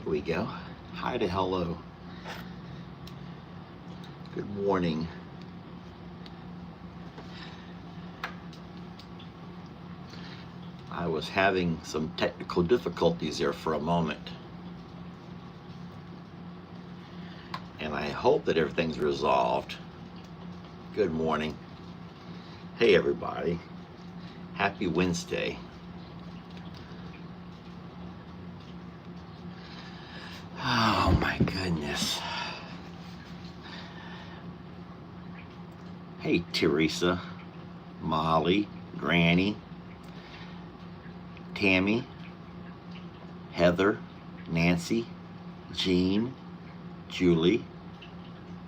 Here we go. Hi to hello. Good morning. I was having some technical difficulties there for a moment. And I hope that everything's resolved. Good morning. Hey everybody. Happy Wednesday. Oh my goodness. Hey Teresa, Molly, Granny, Tammy, Heather, Nancy, Jean, Julie.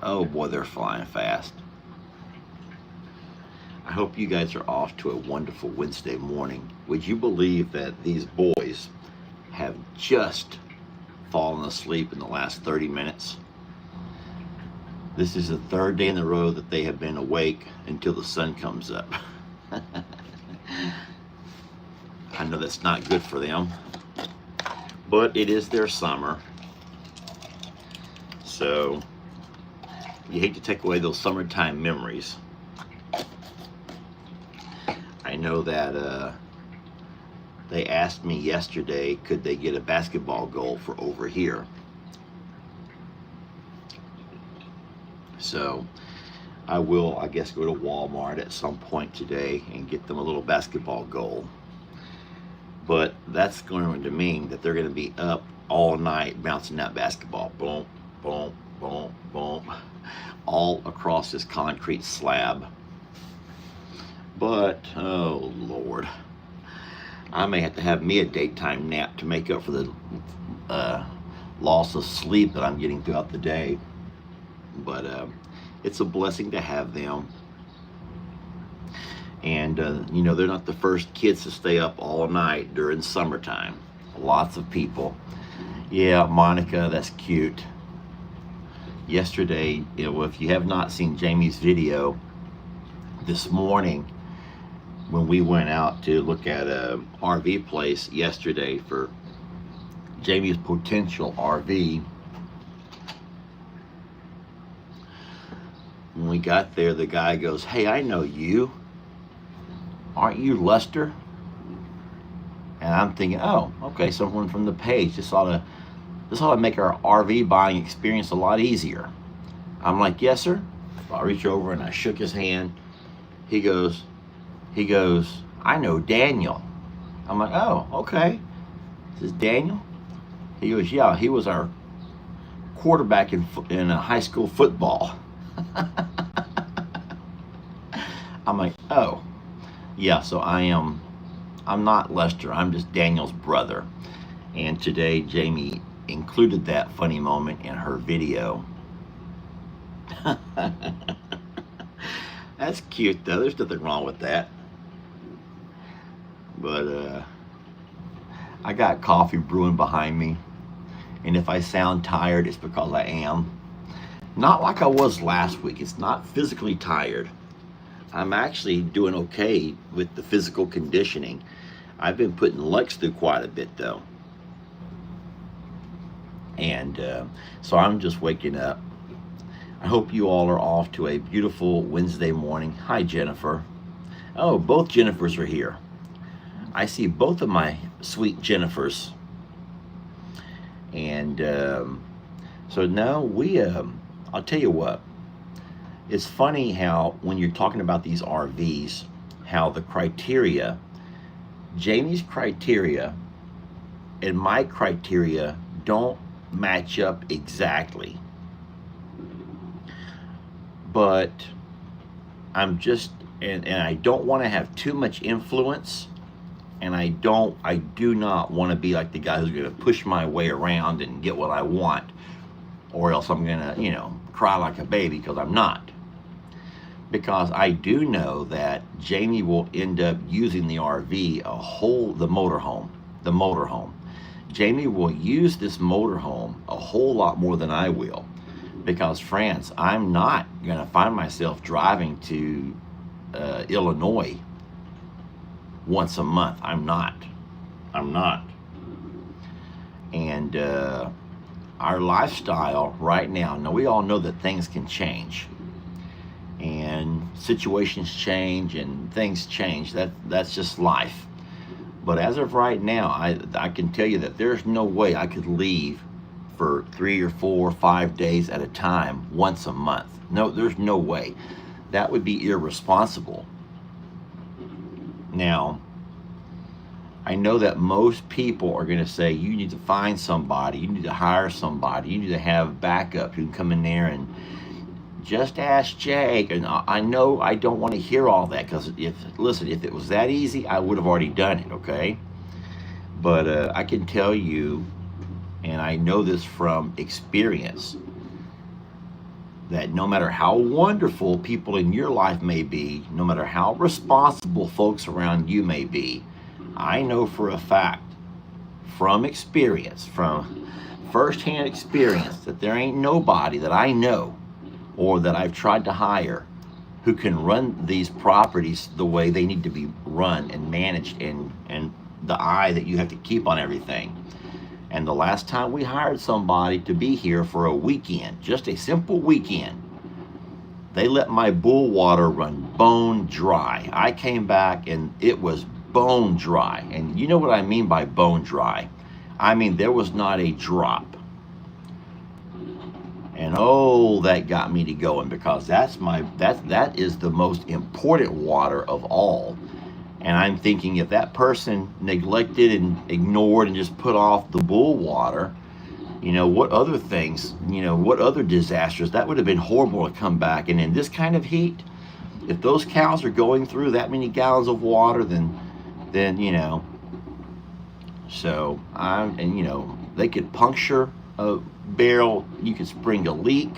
Oh boy, they're flying fast. I hope you guys are off to a wonderful Wednesday morning. Would you believe that these boys have just fallen asleep in the last 30 minutes? This is the third day in a row that they have been awake until the sun comes up. I know that's not good for them, but it is their summer. So you hate to take away those summertime memories. I know that they asked me yesterday, could they get a basketball goal for over here? So I will, I guess, go to Walmart at some point today and get them a little basketball goal. But that's going to mean that they're going to be up all night bouncing that basketball. Boom, boom, boom, boom, all across this concrete slab. But, oh Lord, I may have to have me a daytime nap to make up for the loss of sleep that I'm getting throughout the day. But it's a blessing to have them. And, you know, they're not the first kids to stay up all night during summertime. Lots of people. Yeah, Monica, that's cute. Yesterday, you know, if you have not seen Jamie's video, this morning, when we went out to look at a RV place yesterday for Jamie's potential RV, when we got there, the guy goes, "Hey, I know you. Aren't you Lester?" And I'm thinking, oh, okay, someone from the page. This ought to make our RV buying experience a lot easier. I'm like, "Yes, sir." So I reach over and I shook his hand. He goes, "I know Daniel." I'm like, "Oh, okay. This is Daniel?" He goes, "Yeah, he was our quarterback in high school football." I'm like, "Oh, yeah, so I'm not Lester, I'm just Daniel's brother." And today Jamie included that funny moment in her video. That's cute though, there's nothing wrong with that. But I got coffee brewing behind me, and if I sound tired, it's because I am. Not like I was last week. It's not physically tired. I'm actually doing okay with the physical conditioning. I've been putting Lex through quite a bit though. And so I'm just waking up. I hope you all are off to a beautiful Wednesday morning. Hi, Jennifer. Oh, both Jennifers are here. I see both of my sweet Jennifers. And so now I'll tell you what, it's funny how when you're talking about these RVs, how the criteria, Jamie's criteria and my criteria don't match up exactly. But I'm just, and I don't want to have too much influence, and I do not want to be like the guy who's going to push my way around and get what I want, or else I'm going to, you know, cry like a baby, because I'm not. Because I do know that Jamie will end up using the RV the motorhome. Jamie will use this motorhome a whole lot more than I will. Because, France, I'm not going to find myself driving to Illinois once a month. I'm not. And our lifestyle right now, now we all know that things can change and situations change and things change. That's just life. But as of right now, I can tell you that there's no way I could leave for 3 or 4 or 5 days at a time once a month. No, there's no way. That would be irresponsible. Now, I know that most people are going to say you need to find somebody, you need to hire somebody, you need to have backup who can come in there and just ask Jake. And I know I don't want to hear all that, because listen, if it was that easy, I would have already done it, okay? But I can tell you, and I know this from experience, that no matter how wonderful people in your life may be, no matter how responsible folks around you may be, I know for a fact, from experience, from firsthand experience, that there ain't nobody that I know or that I've tried to hire who can run these properties the way they need to be run and managed, and the eye that you have to keep on everything. And the last time we hired somebody to be here for a weekend, just a simple weekend, they let my bull water run bone dry. I came back and it was bone dry. And you know what I mean by bone dry? I mean, there was not a drop. And oh, that got me to going, because that is the most important water of all. And I'm thinking, if that person neglected and ignored and just put off the bull water, you know, what other things, you know, what other disasters, that would have been horrible to come back. And in this kind of heat, if those cows are going through that many gallons of water, then you know, so and you know, they could puncture a barrel, you could spring a leak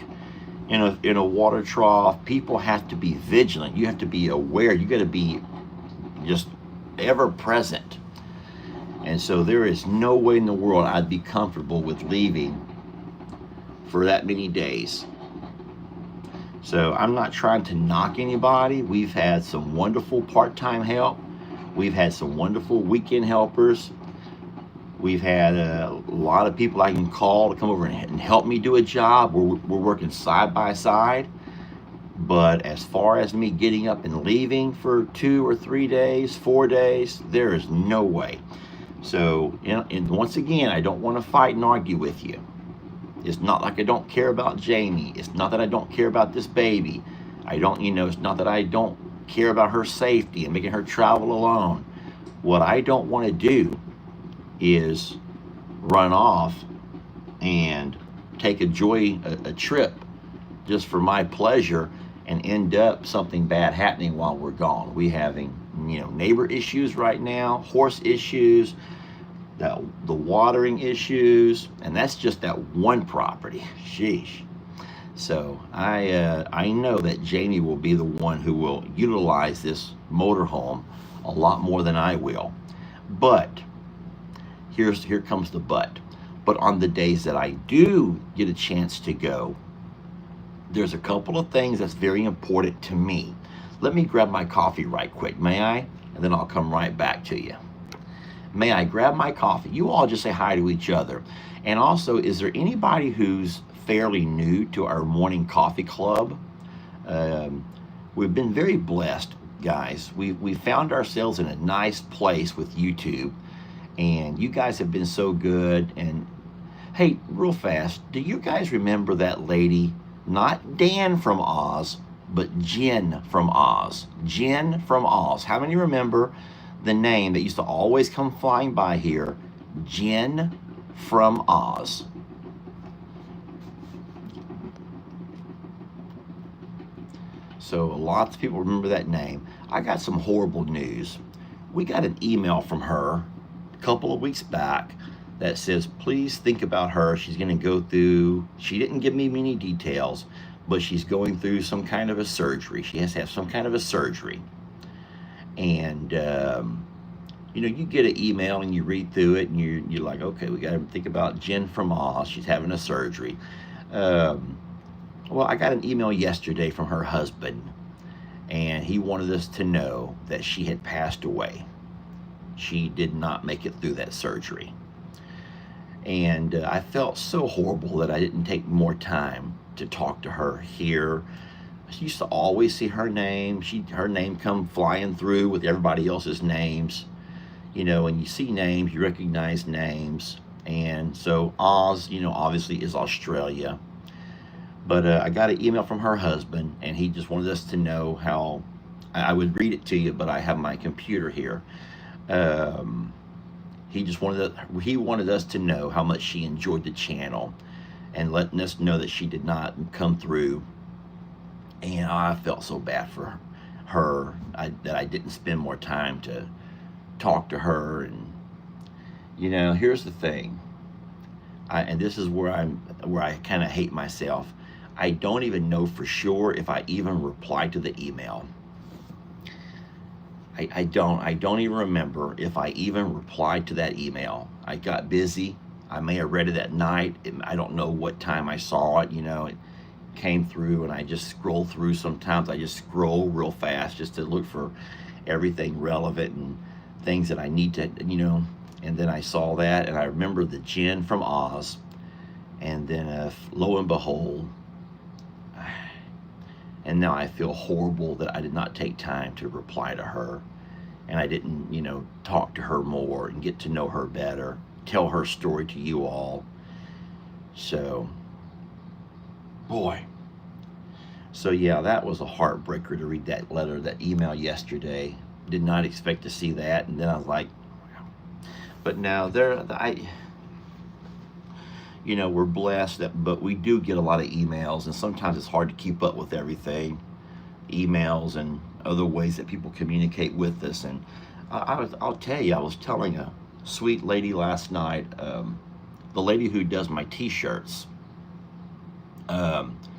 in a water trough. People have to be vigilant. You have to be aware. You got to be just ever present. And so there is no way in the world I'd be comfortable with leaving for that many days. So I'm not trying to knock anybody. We've had some wonderful part-time help. We've had some wonderful weekend helpers. We've had a lot of people I can call to come over and help me do a job. We're working side by side. But as far as me getting up and leaving for 2 or 3 days, 4 days, there is no way. So, you know, and once again, I don't want to fight and argue with you. It's not like I don't care about Jamie. It's not that I don't care about this baby. It's not that I don't care about her safety and making her travel alone. What I don't want to do is run off and take a trip just for my pleasure and end up something bad happening while we're gone. We having, you know, neighbor issues right now, horse issues, the watering issues, and that's just that one property. Sheesh. So I know that Jamie will be the one who will utilize this motorhome a lot more than I will. But here comes the but. But on the days that I do get a chance to go, there's a couple of things that's very important to me. Let me grab my coffee right quick, may I? And then I'll come right back to you. May I grab my coffee? You all just say hi to each other. And also, is there anybody who's fairly new to our morning coffee club? We've been very blessed, guys. We found ourselves in a nice place with YouTube, and you guys have been so good. And hey, real fast, do you guys remember that lady? Not Dan from Oz, but Jen from Oz. Jen from Oz. How many remember the name that used to always come flying by here? Jen from Oz. So lots of people remember that name. I got some horrible news. We got an email from her a couple of weeks back that says, please think about her. She's going to go through, she didn't give me many details, but she's going through some kind of a surgery. She has to have some kind of a surgery. And, you know, you get an email and you read through it and you're like, okay, we got to think about Jen from Oz. She's having a surgery. Well, I got an email yesterday from her husband, and he wanted us to know that she had passed away. She did not make it through that surgery. And I felt so horrible that I didn't take more time to talk to her here. I used to always see her name. Her name come flying through with everybody else's names. You know, and you see names, you recognize names. And so Oz, you know, obviously is Australia. But I got an email from her husband, and he just wanted us to know how. I would read it to you, but I have my computer here. Um, he wanted us to know how much she enjoyed the channel, and letting us know that she did not come through. And I felt so bad for her that I didn't spend more time to talk to her. And you know, here's the thing. And this is where I kind of hate myself. I don't even know for sure if I even replied to the email. I don't even remember if I even replied to that email. I got busy. I may have read it at night. I don't know what time I saw it. You know, it came through, and I just scroll through. Sometimes I just scroll real fast just to look for everything relevant and things that I need to, you know. And then I saw that, and I remember the Jen from Oz. And then lo and behold, and now I feel horrible that I did not take time to reply to her, and I didn't, you know, talk to her more and get to know her better, tell her story to you all. So, boy. So yeah, that was a heartbreaker to read that letter, that email yesterday. Did not expect to see that, and then I was like, but now you know, we're blessed but we do get a lot of emails, and sometimes it's hard to keep up with everything, emails and other ways that people communicate with us. And I'll tell you, I was telling a sweet lady last night, the lady who does my t-shirts,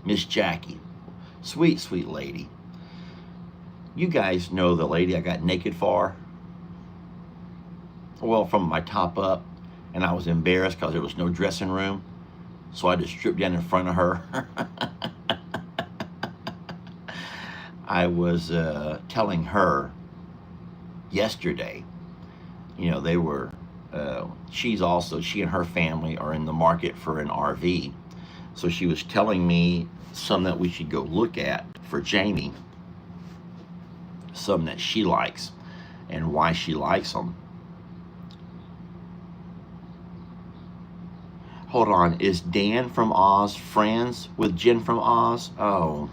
Miss Jackie, sweet lady. You guys know the lady I got naked for? Well, from my top up, and I was embarrassed because there was no dressing room, so I just stripped down in front of her. I was telling her yesterday, you know, she and her family are in the market for an RV. So she was telling me some that we should go look at for Jamie, some that she likes and why she likes them. Hold on, is Dan from Oz friends with Jen from Oz? Oh,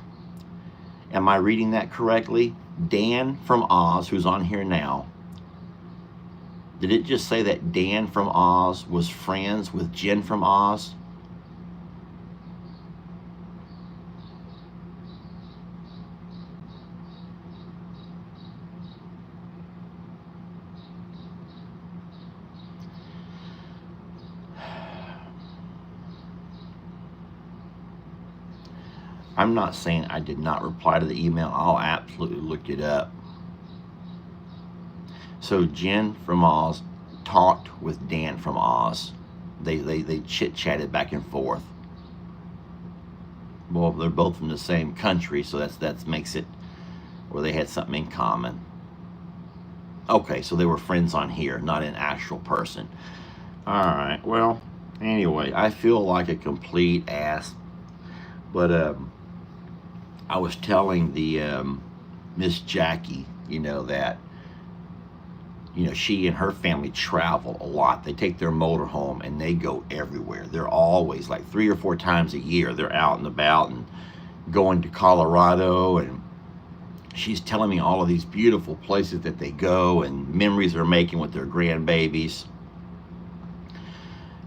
am I reading that correctly? Dan from Oz, who's on here now. Did it just say that Dan from Oz was friends with Jen from Oz? I'm not saying I did not reply to the email. I'll absolutely look it up. So Jen from Oz talked with Dan from Oz. They chit-chatted back and forth. Well, they're both from the same country, so that makes it where they had something in common. Okay, so they were friends on here, not in actual person. All right, well, anyway, I feel like a complete ass. But I was telling the Miss Jackie, you know, that, you know, she and her family travel a lot. They take their motorhome and they go everywhere. They're always like 3 or 4 times a year. They're out and about and going to Colorado. And she's telling me all of these beautiful places that they go and memories they're making with their grandbabies.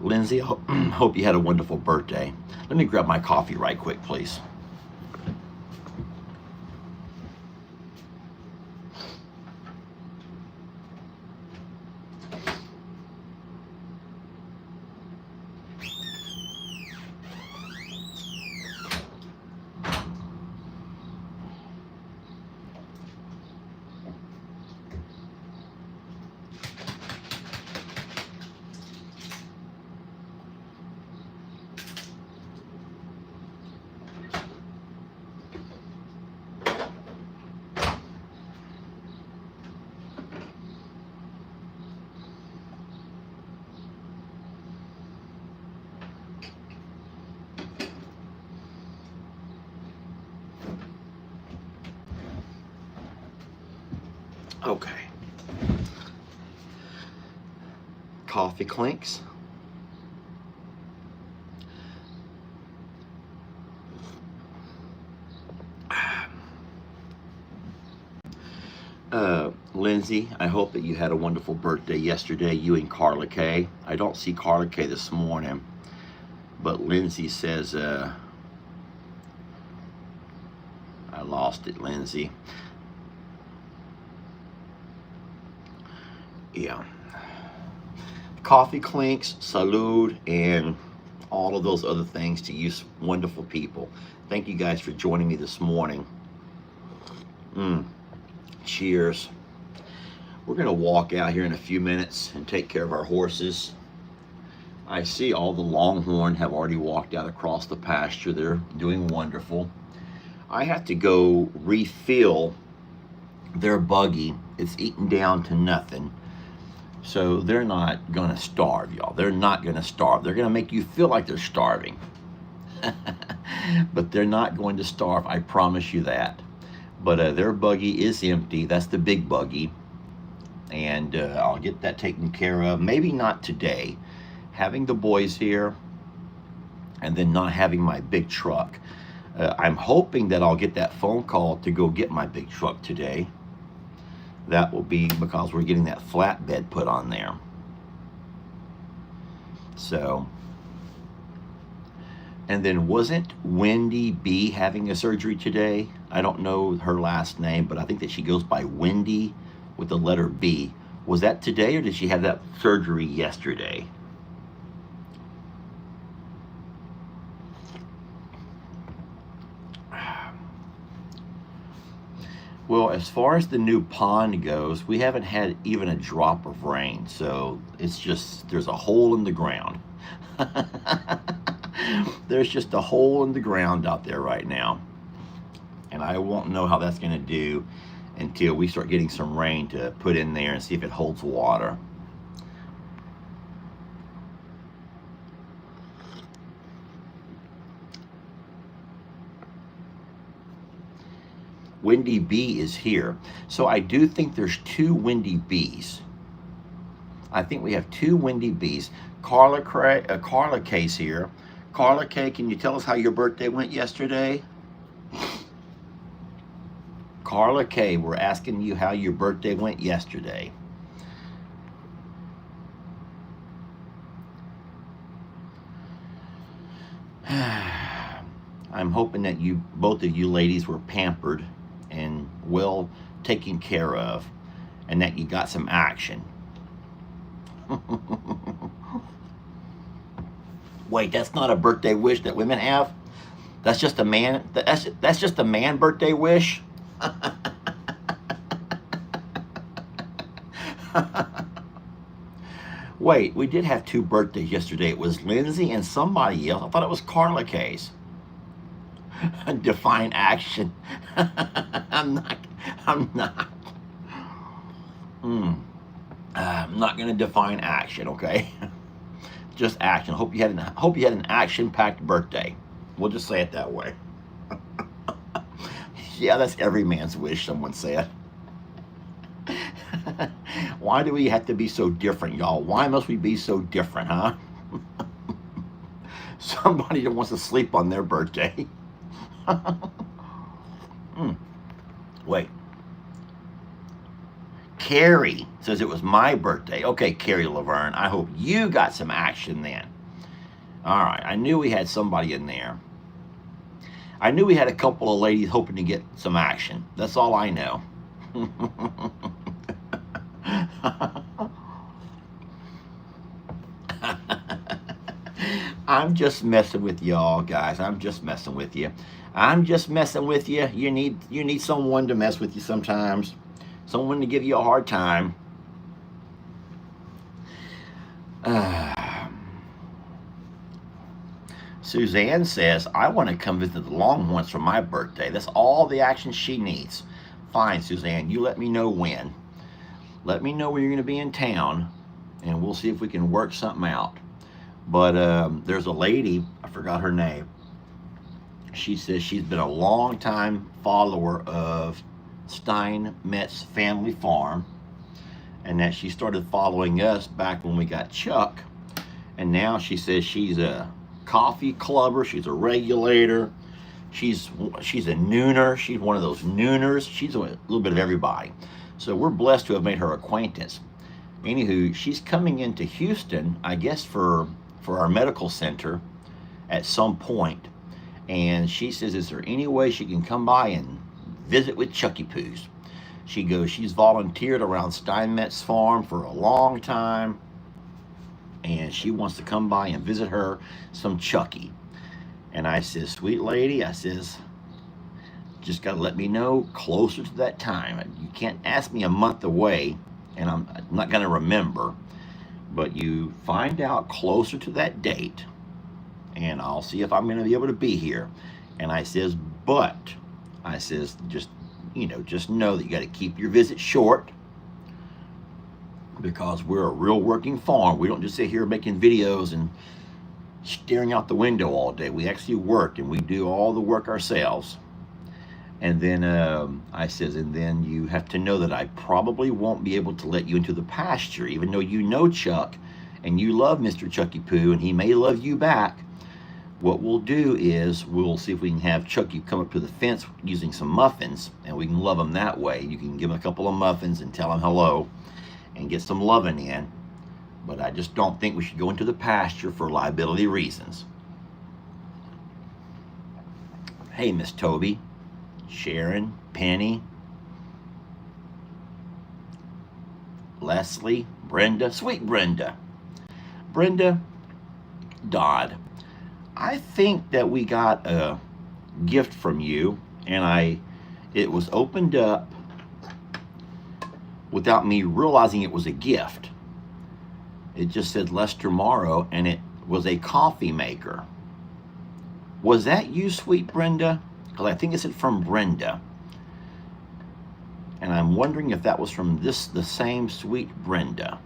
Lindsay, I hope you had a wonderful birthday. Let me grab my coffee right quick, please. Okay. Coffee clinks. Lindsay, I hope that you had a wonderful birthday yesterday, you and Carla Kay. I don't see Carla Kay this morning, but Lindsay says, I lost it, Lindsay. Yeah. Coffee clinks, salud, and all of those other things to you wonderful people. Thank you guys for joining me this morning. Cheers. We're going to walk out here in a few minutes and take care of our horses. I see all the Longhorn have already walked out across the pasture. They're doing wonderful. I have to go refill their buggy. It's eaten down to nothing. So they're not going to starve, y'all. They're not going to starve. They're going to make you feel like they're starving. But they're not going to starve, I promise you that. But their buggy is empty. That's the big buggy. And I'll get that taken care of. Maybe not today. Having the boys here and then not having my big truck. I'm hoping that I'll get that phone call to go get my big truck today. That will be because we're getting that flatbed put on there. So, and then wasn't Wendy B having a surgery today? I don't know her last name, but I think that she goes by Wendy with the letter B. Was that today, or did she have that surgery yesterday? Well, as far as the new pond goes, we haven't had even a drop of rain, so it's just, there's a hole in the ground. There's just a hole in the ground out there right now. And I won't know how that's going to do until we start getting some rain to put in there and see if it holds water. Wendy B is here. So I do think there's two Wendy B's. I think we have two Wendy B's. Carla K's here. Carla K, can you tell us how your birthday went yesterday? Carla K, we're asking you how your birthday went yesterday. I'm hoping that both of you ladies were pampered and well taken care of, and that you got some action. Wait, that's not a birthday wish that women have? That's just a man. That's just a man birthday wish. Wait, we did have two birthdays yesterday. It was Lindsay and somebody else. I thought it was Carla K's. Define action. I'm not. I'm not going to define action, okay? Just action. Hope you had an action-packed birthday. We'll just say it that way. Yeah, that's every man's wish, someone said. Why do we have to be so different, y'all? Why must we be so different, huh? Somebody that wants to sleep on their birthday. Wait. Carrie says it was my birthday. Okay, Carrie Laverne, I hope you got some action then. All right, I knew we had somebody in there. I knew we had a couple of ladies hoping to get some action. That's all I know. I'm just messing with y'all, guys. I'm just messing with you. I'm just messing with you. You need someone to mess with you sometimes. Someone to give you a hard time. Suzanne says, I want to come visit the Longhorns for my birthday. That's all the action she needs. Fine, Suzanne. You let me know when. Let me know when you're going to be in town, and we'll see if we can work something out. But there's a lady, I forgot her name. She says she's been a long time follower of Steinmetz family farm, and that she started following us back when we got Chuck. And now she says she's a coffee clubber, she's a regulator, she's a nooner, she's one of those nooners, she's a little bit of everybody. So we're blessed to have made her acquaintance. Anywho, she's coming into Houston, I guess for our medical center at some point. And she says, is there any way she can come by and visit with Chucky Poos? She goes, she's volunteered around Steinmetz Farm for a long time, and she wants to come by and visit her some Chucky. And I says, sweet lady, I says, just got to let me know closer to that time. You can't ask me a month away, and I'm not going to remember. But you find out closer to that date, and I'll see if I'm going to be able to be here. And I says, but, I says, just know that you got to keep your visit short, because we're a real working farm. We don't just sit here making videos and staring out the window all day. We actually work, and we do all the work ourselves. And then I says, and then you have to know that I probably won't be able to let you into the pasture, even though you know Chuck and you love Mr. Chucky Poo, and he may love you back. What we'll do is we'll see if we can have Chucky come up to the fence using some muffins, and we can love him that way. You can give him a couple of muffins and tell him hello and get some loving in. But I just don't think we should go into the pasture for liability reasons. Hey, Miss Toby, Sharon, Penny, Leslie, Brenda, sweet Brenda, Dodd. I think that we got a gift from you, and it was opened up without me realizing it was a gift. It just said Lester Morrow, and it was a coffee maker. Was that you, sweet Brenda? Because I think it said from Brenda. And I'm wondering if that was from the same sweet Brenda.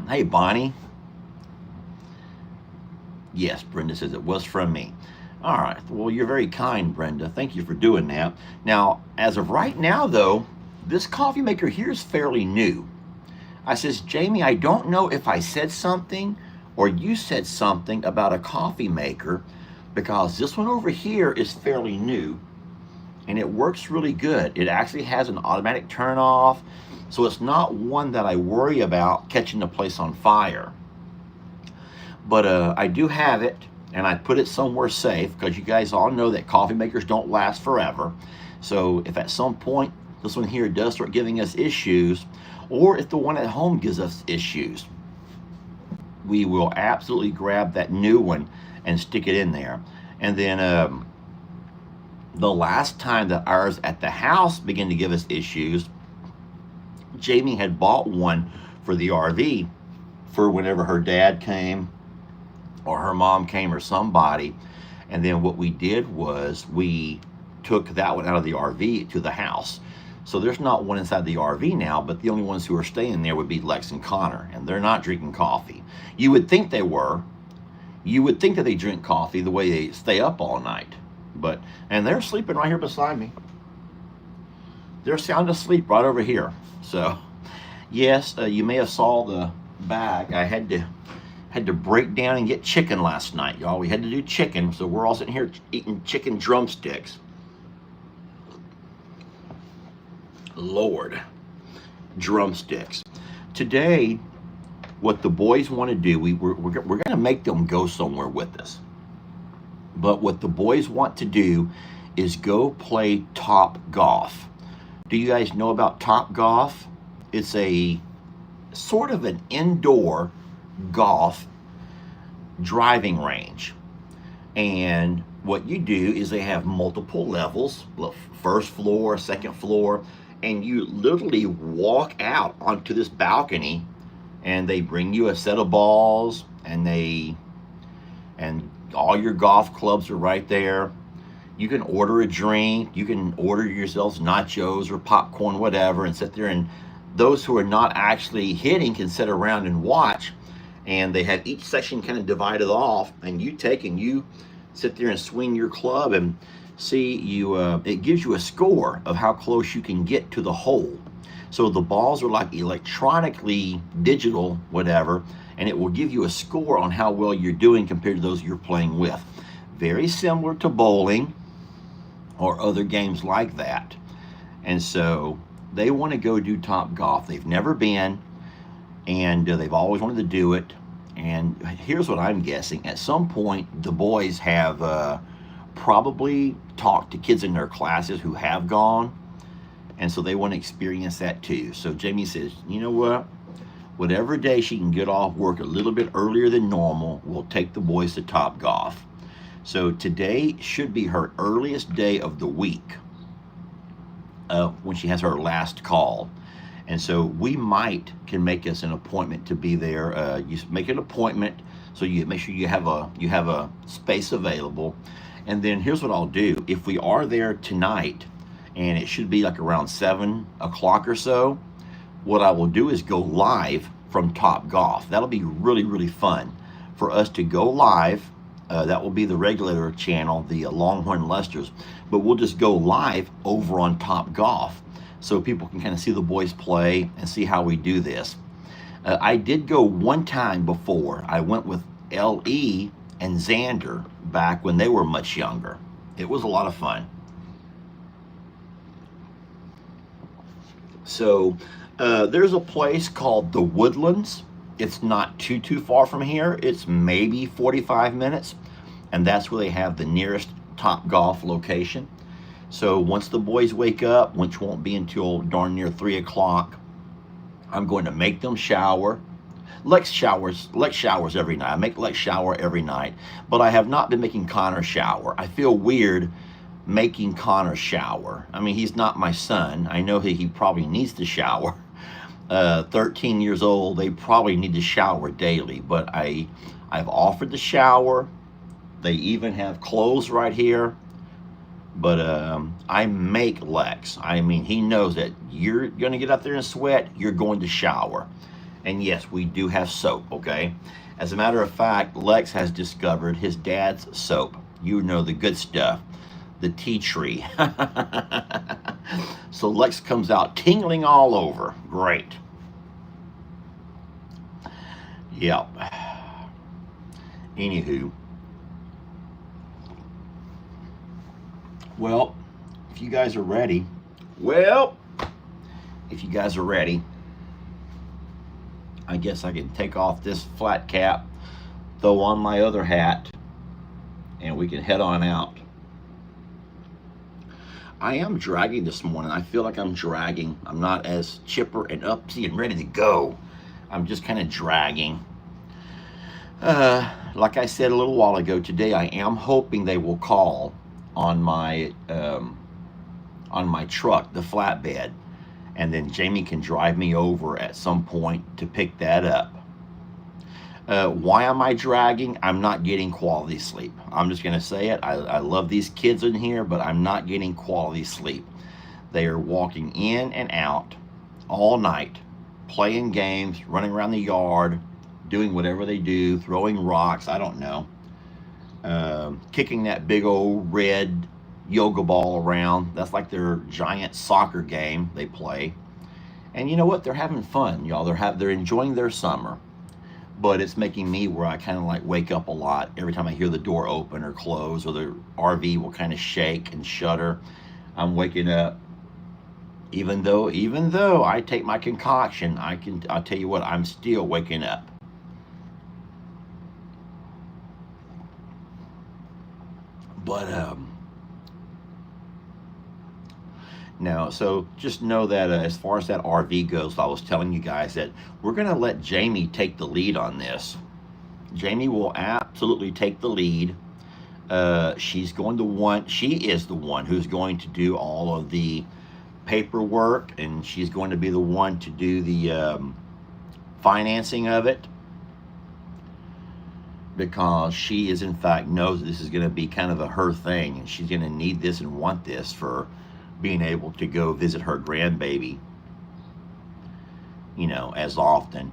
Hey, Bonnie. Yes, Brenda says it was from me. All right. Well, you're very kind, Brenda. Thank you for doing that. Now, as of right now, though, this coffee maker here is fairly new. I says, Jamie, I don't know if I said something or you said something about a coffee maker, because this one over here is fairly new and it works really good. It actually has an automatic turn off, so it's not one that I worry about catching the place on fire. But I do have it, and I put it somewhere safe, because you guys all know that coffee makers don't last forever. So if at some point this one here does start giving us issues, or if the one at home gives us issues, we will absolutely grab that new one and stick it in there. And then the last time that ours at the house began to give us issues, Jamie had bought one for the RV for whenever her dad came or her mom came or somebody. And then what we did was we took that one out of the RV to the house. So there's not one inside the RV now, but the only ones who are staying there would be Lex and Connor, and they're not drinking coffee. You would think they were. You would think that they drink coffee the way they stay up all night. And they're sleeping right here beside me. They're sound asleep right over here. So, yes, you may have saw the bag. I had to break down and get chicken last night, y'all. We had to do chicken, so we're all sitting here eating chicken drumsticks. Lord, drumsticks. Today, what the boys want to do, we're going to make them go somewhere with us. But what the boys want to do is go play Topgolf. Do you guys know about Topgolf? It's a sort of an indoor golf driving range. And what you do is they have multiple levels, first floor, second floor, and you literally walk out onto this balcony, and they bring you a set of balls, and all your golf clubs are right there. You can order a drink, you can order yourselves nachos or popcorn, whatever, and sit there, and those who are not actually hitting can sit around and watch. and they have each section kind of divided off, and you take and you sit there and swing your club and see you. It gives you a score of how close you can get to the hole. So the balls are like electronically digital, whatever, and it will give you a score on how well you're doing compared to those you're playing with. Very similar to bowling or other games like that. And so they want to go do Topgolf. They've never been, and they've always wanted to do it. And here's what I'm guessing. At some point, the boys have probably talked to kids in their classes who have gone, and so they want to experience that too. So Jamie says, you know what? Whatever day she can get off work a little bit earlier than normal, we'll take the boys to Topgolf. So today should be her earliest day of the week when she has her last call. And so we can make us an appointment to be there. You make an appointment, so you make sure you have a space available. And then here's what I'll do. If we are there tonight, and it should be like around 7 o'clock or so, what I will do is go live from Topgolf. That'll be really, really fun for us to go live. That will be the regular channel, the Longhorn Lesters, but we'll just go live over on Topgolf so people can kind of see the boys play and see how we do this. I did go one time before. I went with L.E. and Xander back when they were much younger. It was a lot of fun. So there's a place called the Woodlands. It's not too far from here. It's maybe 45 minutes, and that's where they have the nearest Topgolf location. So once the boys wake up, which won't be until darn near 3 o'clock, I'm going to make them shower. Lex showers every night. I make Lex shower every night, but I have not been making Connor shower. I feel weird making Connor shower. I mean, he's not my son. I know he probably needs to shower. 13 years old, they probably need to shower daily, but I've offered the shower. They even have clothes right here, but I make Lex. I mean, he knows that you're going to get out there and sweat, you're going to shower. And yes, we do have soap, okay? As a matter of fact, Lex has discovered his dad's soap. You know, the good stuff, the tea tree. So Lex comes out tingling all over. Great. Yep. Anywho. Well, if you guys are ready, I guess I can take off this flat cap, throw on my other hat, and we can head on out. I am dragging this morning. I feel like I'm dragging. I'm not as chipper and upsy and ready to go. I'm just kind of dragging. Like I said a little while ago, today I am hoping they will call on my truck, the flatbed, and then Jamie can drive me over at some point to pick that up. Why am I dragging? I'm not getting quality sleep. I'm just going to say it. I love these kids in here, but I'm not getting quality sleep. They are walking in and out all night, playing games, running around the yard, doing whatever they do, throwing rocks, I don't know, kicking that big old red yoga ball around. That's like their giant soccer game they play. And you know what? They're having fun, y'all. They're enjoying their summer. But it's making me where I kind of like wake up a lot every time I hear the door open or close, or the RV will kind of shake and shudder. I'm waking up. Even though I take my concoction, I'll tell you what, I'm still waking up. But no, so just know that as far as that RV goes, I was telling you guys that we're going to let Jamie take the lead on this. Jamie will absolutely take the lead. She is the one who's going to do all of the paperwork, and she's going to be the one to do the financing of it, because she is in fact knows this is going to be kind of her thing, and she's going to need this and want this for being able to go visit her grandbaby, as often.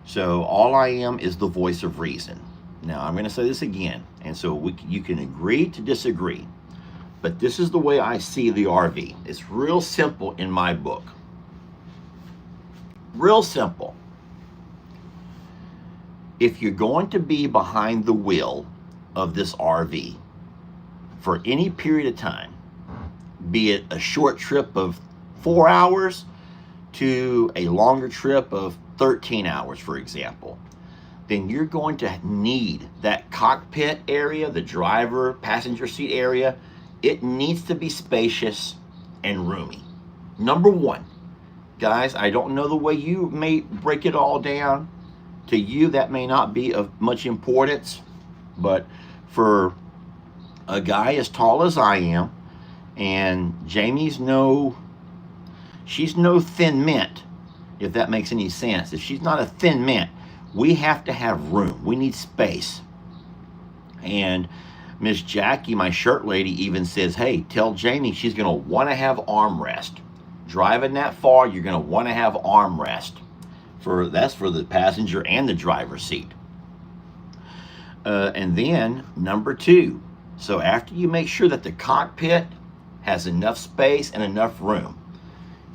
So all I am is the voice of reason. Now I'm going to say this again, and so you can agree to disagree, but this is the way I see the RV. It's real simple in my book. Real simple. If you're going to be behind the wheel of this RV for any period of time, be it a short trip of 4 hours to a longer trip of 13 hours, for example, then you're going to need that cockpit area, the driver, passenger seat area. It needs to be spacious and roomy. Number one, guys, I don't know the way you may break it all down. To you, that may not be of much importance, but for a guy as tall as I am, and she's no thin mint, if that makes any sense. If she's not a thin mint, we have to have room. We need space. And Miss Jackie, my shirt lady, even says, hey, tell Jamie she's going to want to have armrest. Driving that far, you're going to want to have armrest. That's for the passenger and the driver's seat. And then number two, so after you make sure that the cockpit has enough space and enough room,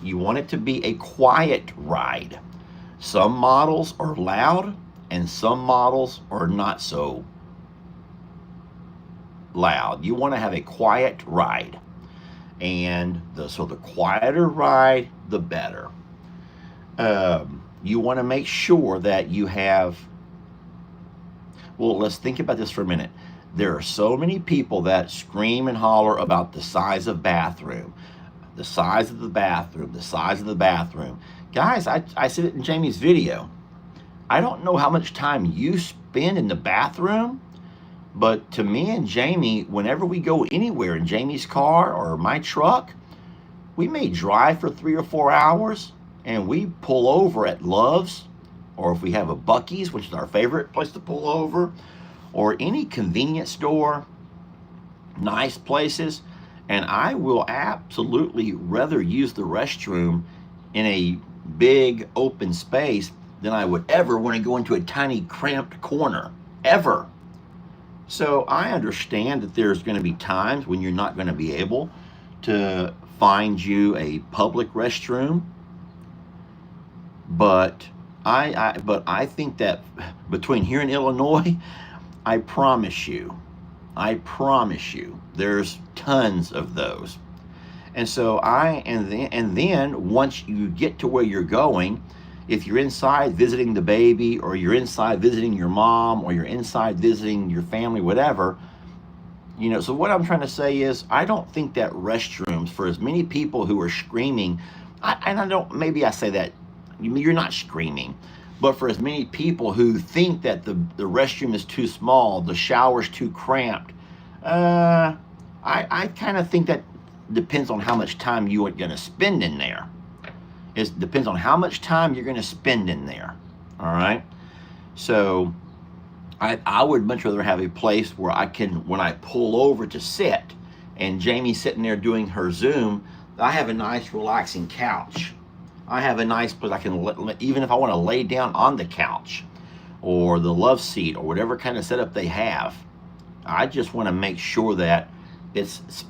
you want it to be a quiet ride. Some models are loud and some models are not so loud. You want to have a quiet ride. And so the quieter ride, the better. You want to make sure that you have, well, let's think about this for a minute. There are so many people that scream and holler about the size of bathroom, the size of the bathroom, the size of the bathroom. Guys, I said it in Jamie's video. I don't know how much time you spend in the bathroom, but to me and Jamie, whenever we go anywhere in Jamie's car or my truck, we may drive for 3 or 4 hours, and we pull over at Love's, or if we have a Buc-ee's, which is our favorite place to pull over, or any convenience store, nice places, and I will absolutely rather use the restroom in a big open space than I would ever want to go into a tiny cramped corner, ever. So I understand that there's going to be times when you're not going to be able to find you a public restroom, but I think that between here in Illinois, I promise you, there's tons of those. And so and then once you get to where you're going, if you're inside visiting the baby, or you're inside visiting your mom, or you're inside visiting your family, whatever, so what I'm trying to say is, I don't think that restrooms, for as many people who are screaming, maybe I say that, you're not screaming, but for as many people who think that the restroom is too small, the shower's too cramped, I kind of think that depends on how much time you are going to spend in there. It depends on how much time you're going to spend in there. All right. So I would much rather have a place where I can, when I pull over to sit and Jamie's sitting there doing her Zoom, I have a nice relaxing couch. I have a nice place I can, even if I want to lay down on the couch or the love seat or whatever kind of setup they have, I just want to make sure that it's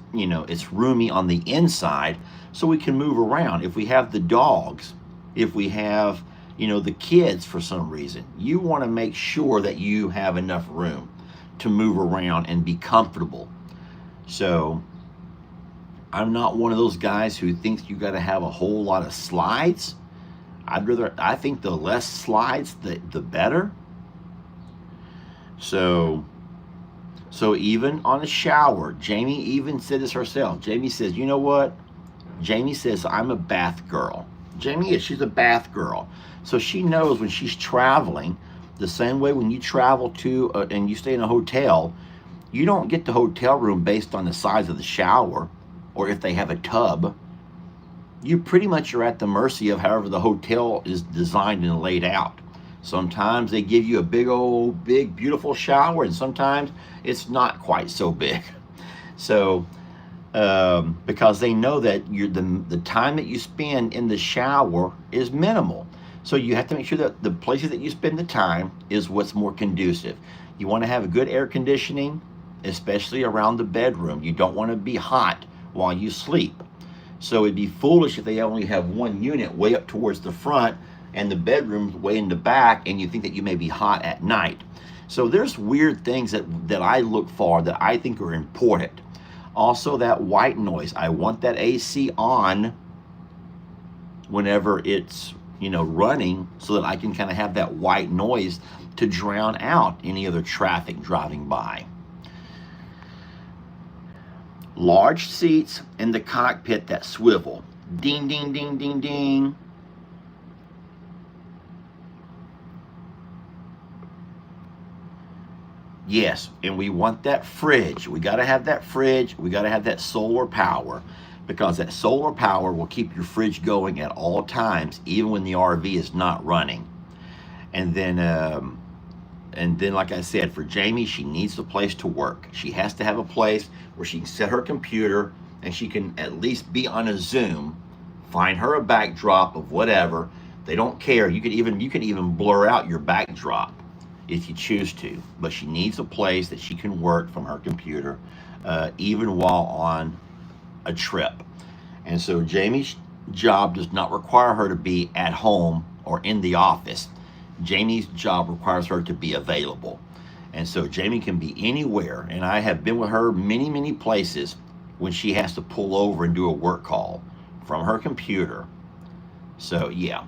roomy on the inside so we can move around. If we have the dogs, if we have, the kids for some reason, you want to make sure that you have enough room to move around and be comfortable. So I'm not one of those guys who thinks you got to have a whole lot of slides. I think the less slides, the better. So even on a shower, Jamie even said this herself. Jamie says, you know what? Jamie says, I'm a bath girl. She's a bath girl. So she knows when she's traveling, the same way when you travel to, and you stay in a hotel, you don't get the hotel room based on the size of the shower or if they have a tub. You pretty much are at the mercy of however the hotel is designed and laid out. Sometimes they give you a big, beautiful shower, and sometimes it's not quite so big. So, because they know that the time that you spend in the shower is minimal. So you have to make sure that the places that you spend the time is what's more conducive. You want to have good air conditioning, especially around the bedroom. You don't want to be hot while you sleep. So it'd be foolish if they only have one unit way up towards the front and the bedroom's way in the back, and you think that you may be hot at night. So there's weird things that I look for that I think are important. Also, that white noise. I want that AC on whenever it's running, so that I can kind of have that white noise to drown out any other traffic driving by. Large seats in the cockpit that swivel. Ding, ding, ding, ding, ding. Yes, and we want that fridge. We got to have that fridge. We got to have that solar power, because that solar power will keep your fridge going at all times, even when the RV is not running. And then, like I said, for Jamie, she needs a place to work. She has to have a place where she can set her computer and she can at least be on a Zoom, find her a backdrop of whatever. They don't care. You can even blur out your backdrop if you choose to. But she needs a place that she can work from her computer, even while on a trip. And so Jamie's job does not require her to be at home or in the office. Jamie's job requires her to be available. And so Jamie can be anywhere. And I have been with her many, many places when she has to pull over and do a work call from her computer. So yeah.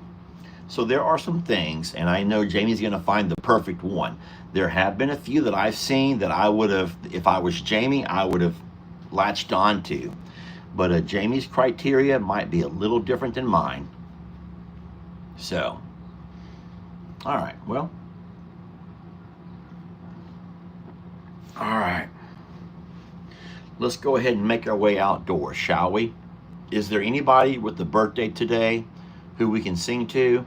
So there are some things, and I know Jamie's going to find the perfect one. There have been a few that I've seen that I would have, if I was Jamie, I would have latched on to. But Jamie's criteria might be a little different than mine. So, all right, well. All right. Let's go ahead and make our way outdoors, shall we? Is there anybody with the birthday today who we can sing to?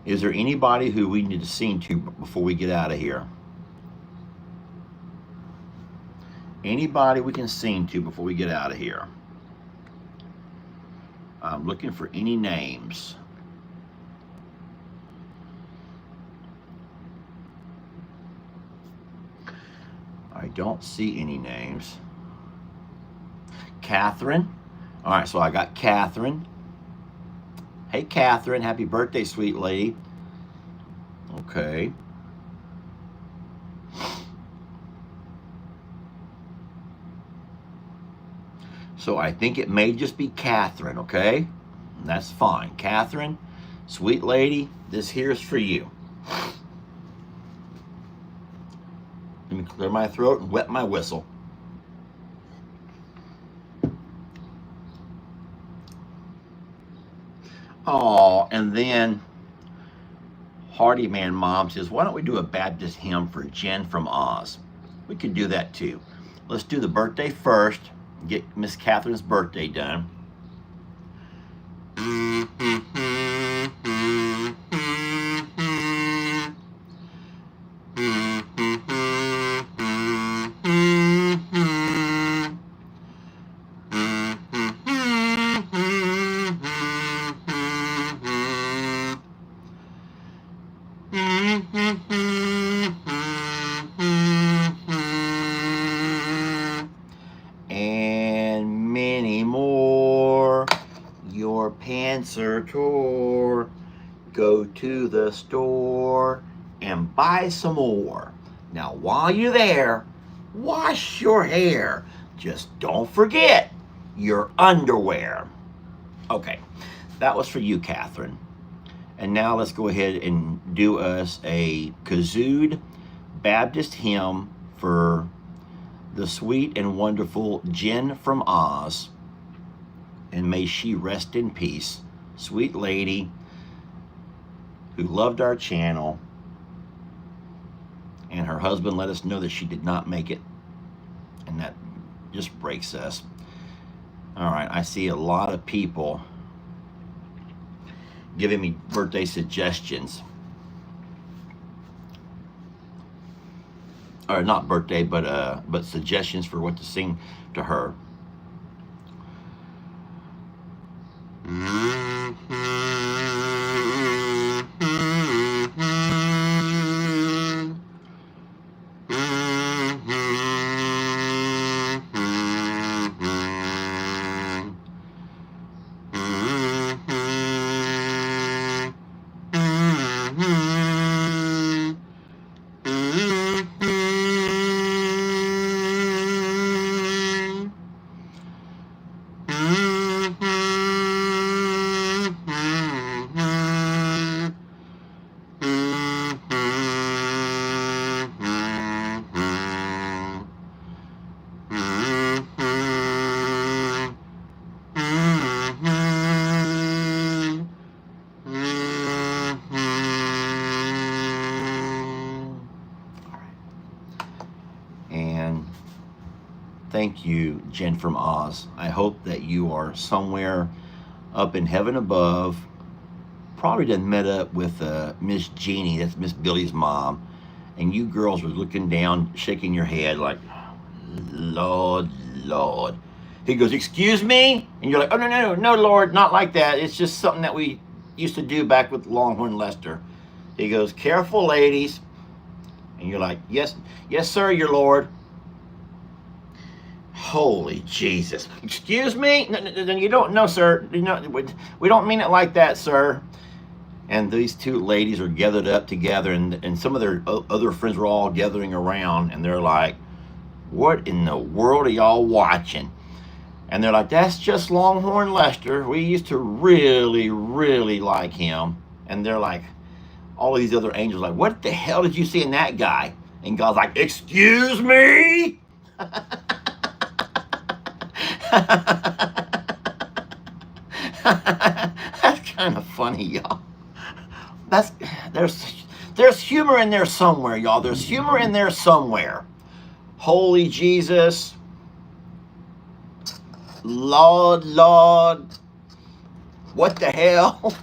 Is there anybody who we need to sing to before we get out of here? Anybody we can sing to before we get out of here? I'm looking for any names. I don't see any names. Catherine. All right, so I got Catherine. Hey, Catherine, happy birthday, sweet lady. Okay. So I think it may just be Catherine, okay? And that's fine. Catherine, sweet lady, this here's for you. Let me clear my throat and wet my whistle. Oh, and then Hardy Man Mom says, why don't we do a Baptist hymn for Jen from Oz? We could do that too. Let's do the birthday first. Get Miss Catherine's birthday done. And many more. Your pants are tore. Go to the store and buy some more. Now, while you're there, wash your hair. Just don't forget your underwear. Okay, that was for you, Catherine. And now let's go ahead and do us a kazooed Baptist hymn for the sweet and wonderful Jen from Oz. And may she rest in peace. Sweet lady who loved our channel. And her husband let us know that she did not make it. And that just breaks us. All right, I see a lot of people giving me birthday suggestions. Or not birthday, but suggestions for what to sing to her. thank you, Jen from Oz. I hope that you are somewhere up in heaven above. Probably done met up with Miss Jeannie, that's Miss Billy's mom, and you girls were looking down, shaking your head like, Lord, Lord. He goes, excuse me? And you're like, oh, no, Lord, not like that. It's just something that we used to do back with Longhorn Lester. He goes, careful, ladies. And you're like, yes, sir, your Lord. Holy Jesus. Excuse me? No, you don't, no, sir. We don't mean it like that, sir. And these two ladies are gathered up together, and some of their other friends were all gathering around, and they're like, what in the world are y'all watching? And they're like, that's just Longhorn Lester. We used to really, really like him. And they're like, all of these other angels like, what the hell did you see in that guy? And God's like, excuse me? That's kind of funny, y'all. There's humor in there somewhere, y'all. There's humor in there somewhere. Holy Jesus. Lord. What the hell?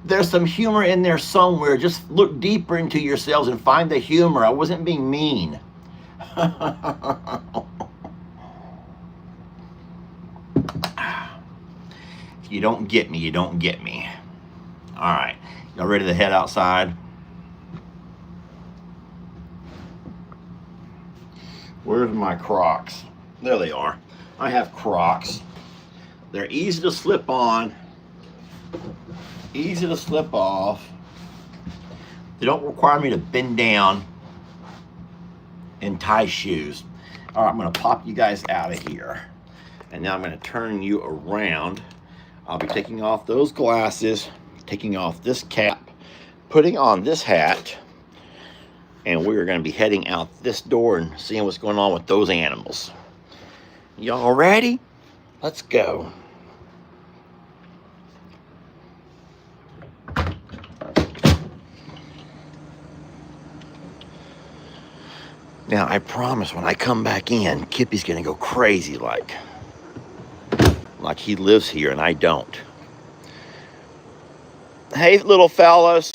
There's some humor in there somewhere. Just look deeper into yourselves and find the humor. I wasn't being mean. If you don't get me, you don't get me. All right, y'all ready to head outside? Where's my Crocs? There they are. I have Crocs. They're easy to slip on, easy to slip off. They don't require me to bend down and tie shoes. All right, I'm gonna pop you guys out of here. And now I'm gonna turn you around. I'll be taking off those glasses, taking off this cap, putting on this hat, and we're going to be heading out this door and seeing what's going on with those animals. Y'all ready? Let's go. Now, I promise when I come back in, Kippy's going to go crazy like he lives here and I don't. Hey, little fellas.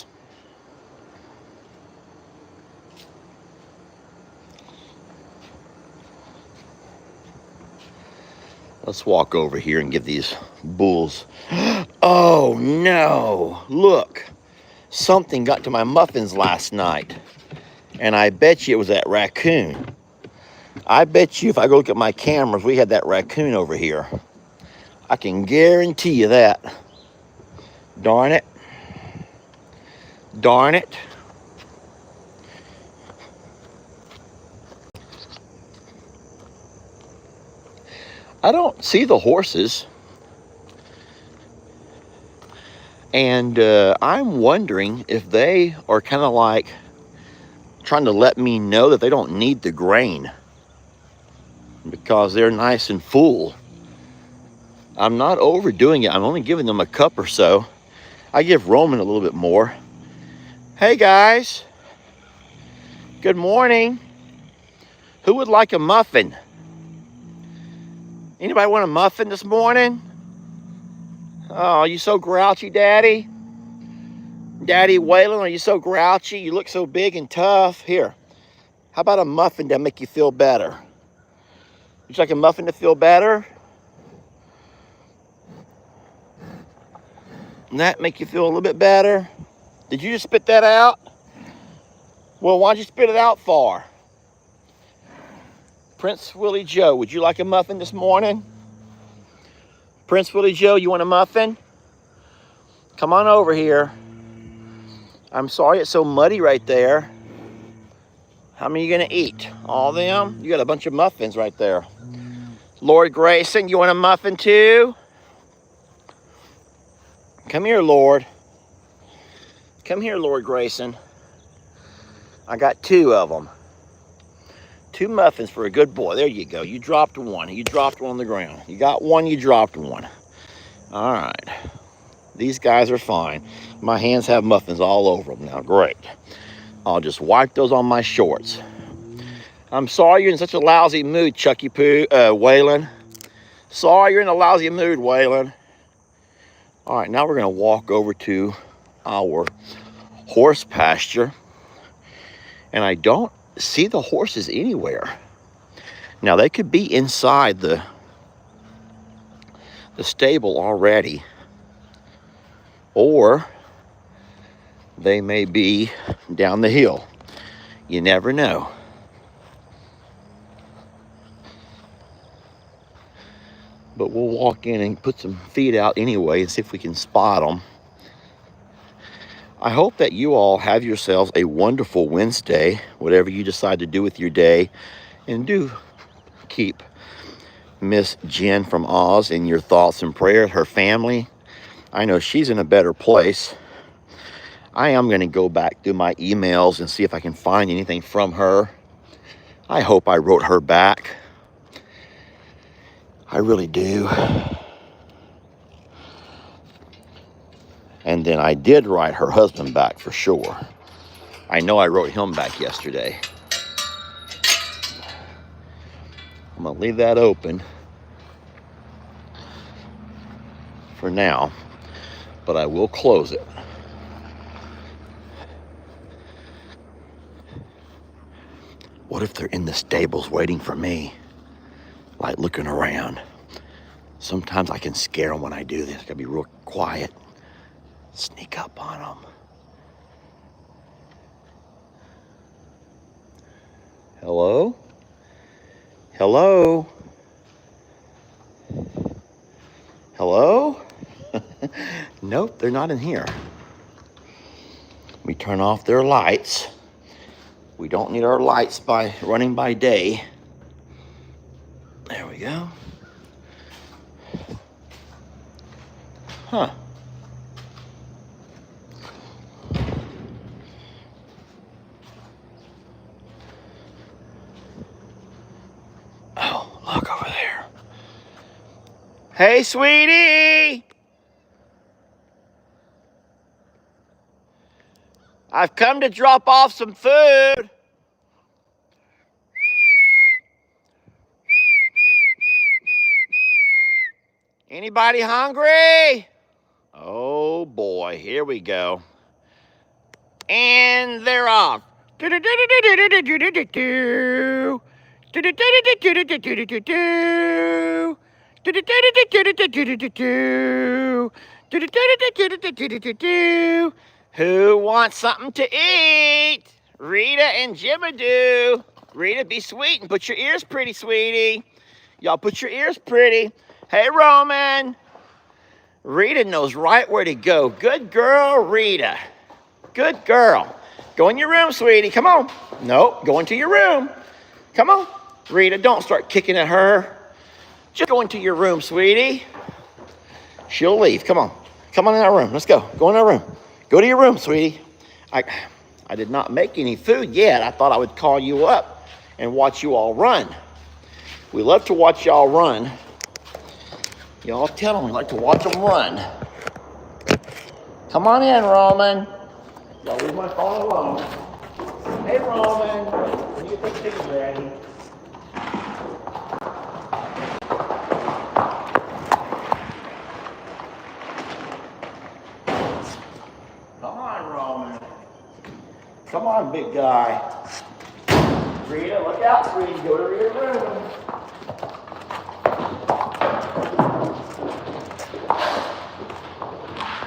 Let's walk over here and give these bulls. Oh no, look. Something got to my muffins last night. And I bet you it was that raccoon. I bet you if I go look at my cameras, we had that raccoon over here. I can guarantee you that. Darn it. Darn it. I don't see the horses. And I'm wondering if they are kind of like trying to let me know that they don't need the grain because they're nice and full. I'm not overdoing it. I'm only giving them a cup or so. I give Roman a little bit more. Hey guys, good morning. Who would like a muffin? Anybody want a muffin this morning? Oh, you so grouchy, Daddy? Daddy Waylon, are you so grouchy? You look so big and tough. Here, how about a muffin to make you feel better? Would you like a muffin to feel better? Doesn't that make you feel a little bit better? Did you just spit that out? Well, why'd you spit it out for? Prince Willie Joe, would you like a muffin this morning? Prince Willie Joe, you want a muffin? Come on over here. I'm sorry it's so muddy right there. How many are you gonna eat? All of them? You got a bunch of muffins right there. Lord Grayson, you want a muffin too? Come here, Lord. Come here, Lord Grayson. I got 2 of them. 2 muffins for a good boy. There you go. You dropped one. You dropped one on the ground. You got one, you dropped one. All right. These guys are fine. My hands have muffins all over them now. Great. I'll just wipe those on my shorts. I'm sorry you're in such a lousy mood, Chucky Poo, Waylon. Sorry you're in a lousy mood, Waylon. All right, now we're gonna walk over to our horse pasture. And I don't see the horses anywhere. Now they could be inside the stable already, or they may be down the hill. You never know. But we'll walk in and put some feet out anyway and see if we can spot them. I hope that you all have yourselves a wonderful Wednesday, whatever you decide to do with your day. And do keep Miss Jen from Oz in your thoughts and prayers, her family. I know she's in a better place. I am going to go back through my emails and see if I can find anything from her. I hope I wrote her back. I really do. And then I did write her husband back for sure. I know I wrote him back yesterday. I'm going to leave that open for now, but I will close it. What if they're in the stables waiting for me? Like looking around. Sometimes I can scare them when I do this. I gotta be real quiet. Sneak up on them. Hello? Hello? Hello? Nope, they're not in here. We turn off their lights. We don't need our lights by running by day. There we go. Huh. Oh, look over there. Hey, sweetie! I've come to drop off some food. Anybody hungry? Oh boy, here we go. And they're off. Who wants something to eat? Rita and Jimadoo. Rita, be sweet and put your ears pretty, sweetie. Y'all put your ears pretty. Hey, Roman. Rita knows right where to go. Good girl, Rita. Good girl. Go in your room, sweetie. Come on. No, go into your room. Come on. Rita, don't start kicking at her. Just go into your room, sweetie. She'll leave. Come on. Come on in our room. Let's go. Go in our room. Go to your room, sweetie. I did not make any food yet. I thought I would call you up and watch you all run. We love to watch y'all run. Y'all tell them we like to watch them run. Come on in, Roman. Y'all leave my phone alone. Hey, Roman. When you think things ready? Come on, Roman. Come on, big guy. Rita, look out, sweetie. Go to your room.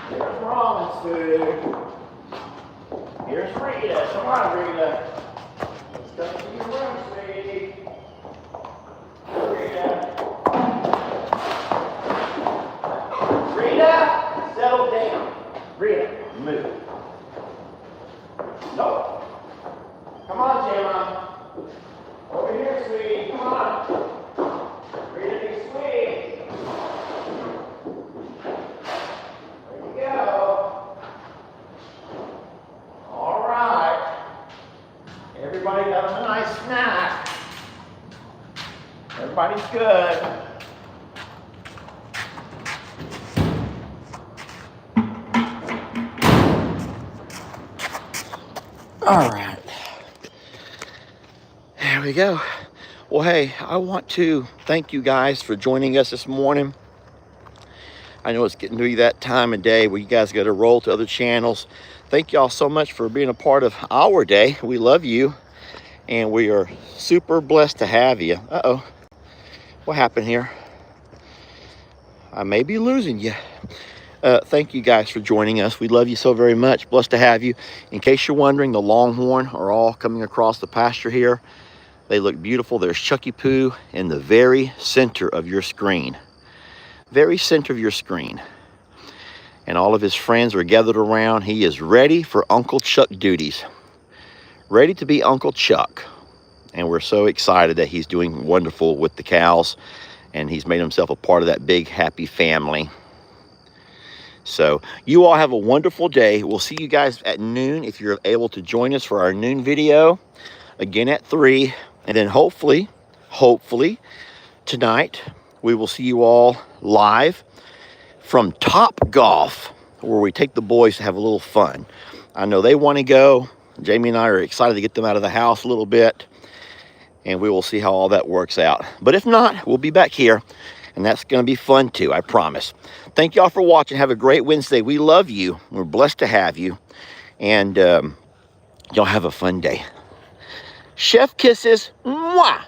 There's Roman's food. Here's Rita. Come on, Rita. Let's go to your room, sweetie. Rita. Rita, settle down. Rita, move. No. Come on, Gemma. Over here, sweetie. Come on. Rita, be sweet. There you go. All right. Everybody got a nice snack. Everybody's good. All right. There we go. Well, hey, I want to thank you guys for joining us this morning. I know it's getting to be that time of day where you guys got to roll to other channels. Thank y'all so much for being a part of our day. We love you, and we are super blessed to have you. Uh-oh, what happened here? I may be losing you. Thank you guys for joining us. We love you so very much. Blessed to have you. In case you're wondering, the Longhorn are all coming across the pasture here. They look beautiful. There's Chucky Poo in the very center of your screen. Very center of your screen. And all of his friends are gathered around. He is ready for Uncle Chuck duties. Ready to be Uncle Chuck. And we're so excited that he's doing wonderful with the cows. And he's made himself a part of that big, happy family. So you all have a wonderful day. We'll see you guys at noon if you're able to join us for our noon video. Again at 3. And then hopefully, tonight, we will see you all live from Topgolf, where we take the boys to have a little fun. I know they want to go. Jamie and I are excited to get them out of the house a little bit. And we will see how all that works out. But if not, we'll be back here. And that's going to be fun too, I promise. Thank y'all for watching. Have a great Wednesday. We love you. We're blessed to have you. And y'all have a fun day. Chef kisses. Mwah!